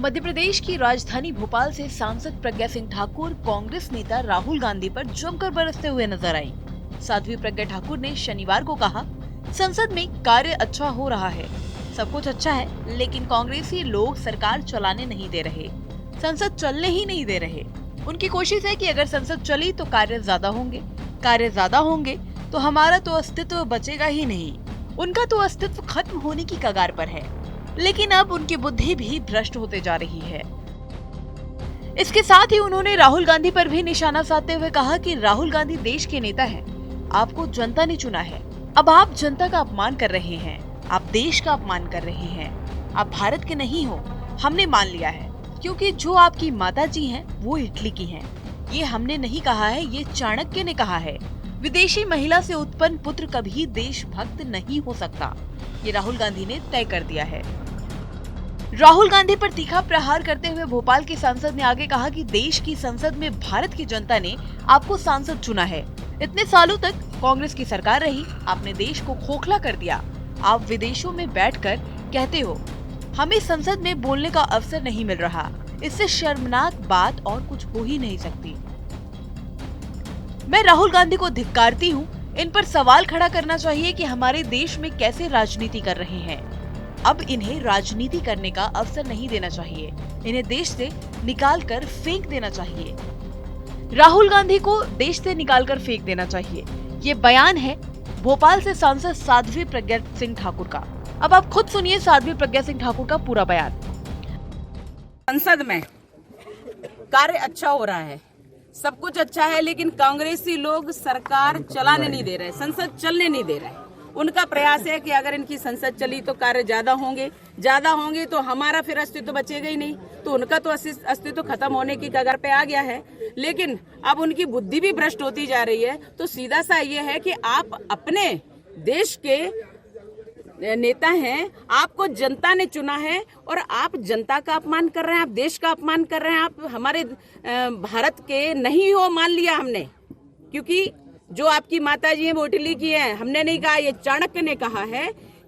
मध्य प्रदेश की राजधानी भोपाल से सांसद प्रज्ञा सिंह ठाकुर कांग्रेस नेता राहुल गांधी पर जमकर बरसते हुए नजर आई। साध्वी प्रज्ञा ठाकुर ने शनिवार को कहा, संसद में कार्य अच्छा हो रहा है, सब कुछ अच्छा है, लेकिन कांग्रेसी लोग सरकार चलाने नहीं दे रहे, संसद चलने ही नहीं दे रहे। उनकी कोशिश है कि अगर संसद चली तो कार्य ज्यादा होंगे तो हमारा तो अस्तित्व बचेगा ही नहीं। उनका तो अस्तित्व खत्म होने की कगार पर है, लेकिन अब उनकी बुद्धि भी भ्रष्ट होते जा रही है। इसके साथ ही उन्होंने राहुल गांधी पर भी निशाना साधते हुए कहा कि राहुल गांधी देश के नेता हैं, आपको जनता ने चुना है, अब आप जनता का अपमान कर रहे हैं, आप देश का अपमान कर रहे हैं, आप भारत के नहीं हो, हमने मान लिया है, क्योंकि जो आपकी माता जी हैं वो इटली की हैं। ये हमने नहीं कहा है, ये चाणक्य ने कहा है। विदेशी महिला से उत्पन्न पुत्र कभी देशभक्त नहीं हो सकता, ये राहुल गांधी ने तय कर दिया है। राहुल गांधी पर तीखा प्रहार करते हुए भोपाल के सांसद ने आगे कहा कि देश की संसद में भारत की जनता ने आपको सांसद चुना है। इतने सालों तक कांग्रेस की सरकार रही, आपने देश को खोखला कर दिया। आप विदेशों में बैठकर कहते हो हमें संसद में बोलने का अवसर नहीं मिल रहा, इससे शर्मनाक बात और कुछ हो ही नहीं सकती। मैं राहुल गांधी को धिक्कारती हूँ। इन पर सवाल खड़ा करना चाहिए कि हमारे देश में कैसे राजनीति कर रहे हैं। अब इन्हें राजनीति करने का अवसर नहीं देना चाहिए, इन्हें देश से निकालकर फेंक देना चाहिए। राहुल गांधी को देश से निकालकर फेंक देना चाहिए। ये बयान है भोपाल से सांसद साध्वी प्रज्ञा सिंह ठाकुर का। अब आप खुद सुनिए साध्वी प्रज्ञा सिंह ठाकुर का पूरा बयान। संसद में कार्य अच्छा हो रहा है, सब कुछ अच्छा है, लेकिन कांग्रेसी लोग सरकार चलाने नहीं दे रहे, संसद चलने नहीं दे रहे। उनका प्रयास है कि अगर इनकी संसद चली तो कार्य ज्यादा होंगे तो हमारा फिर अस्तित्व बचेगा ही नहीं, तो उनका तो अस्तित्व खत्म होने की कगार पे आ गया है। लेकिन अब उनकी बुद्धि भी भ्रष्ट होती जा रही है। तो सीधा सा ये है कि आप अपने देश के नेता हैं, आपको जनता ने चुना है और आप जनता का अपमान कर रहे हैं, आप देश का अपमान कर रहे हैं, आप हमारे भारत के नहीं हो, मान लिया हमने, क्योंकि जो आपकी माताजी हैं वो इटली की हैं। हमने नहीं कहा, ये चाणक्य ने कहा है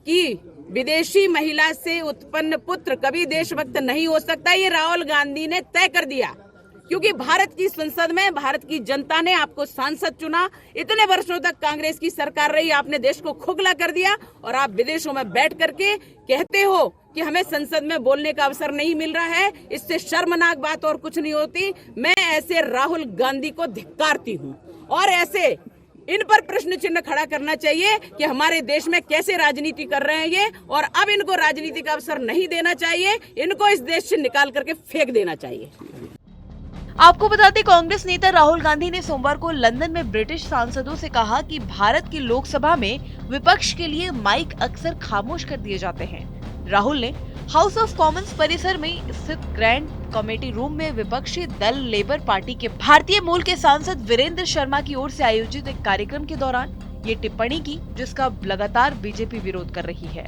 कि विदेशी महिला से उत्पन्न पुत्र कभी देशभक्त नहीं हो सकता। ये राहुल गांधी ने तय कर दिया, क्योंकि भारत की संसद में भारत की जनता ने आपको सांसद चुना। इतने वर्षों तक कांग्रेस की सरकार रही, आपने देश को खोखला कर दिया और आप विदेशों में बैठ करके कहते हो कि हमें संसद में बोलने का अवसर नहीं मिल रहा है। इससे शर्मनाक बात और कुछ नहीं होती। मैं ऐसे राहुल गांधी को धिक्कारती हूँ और ऐसे इन पर प्रश्न चिन्ह खड़ा करना चाहिए कि हमारे देश में कैसे राजनीति कर रहे हैं ये, और अब इनको राजनीति का अवसर नहीं देना चाहिए, इनको इस देश से निकाल करके फेंक देना चाहिए। आपको बता दें, कांग्रेस नेता राहुल गांधी ने सोमवार को लंदन में ब्रिटिश सांसदों से कहा कि भारत की लोकसभा में विपक्ष के लिए माइक अक्सर खामोश कर दिए जाते हैं। राहुल ने हाउस ऑफ कॉमन्स परिसर में स्थित ग्रैंड कमेटी रूम में विपक्षी दल लेबर पार्टी के भारतीय मूल के सांसद वीरेंद्र शर्मा की ओर से आयोजित एक कार्यक्रम के दौरान ये टिप्पणी की, जिसका लगातार बीजेपी विरोध कर रही है।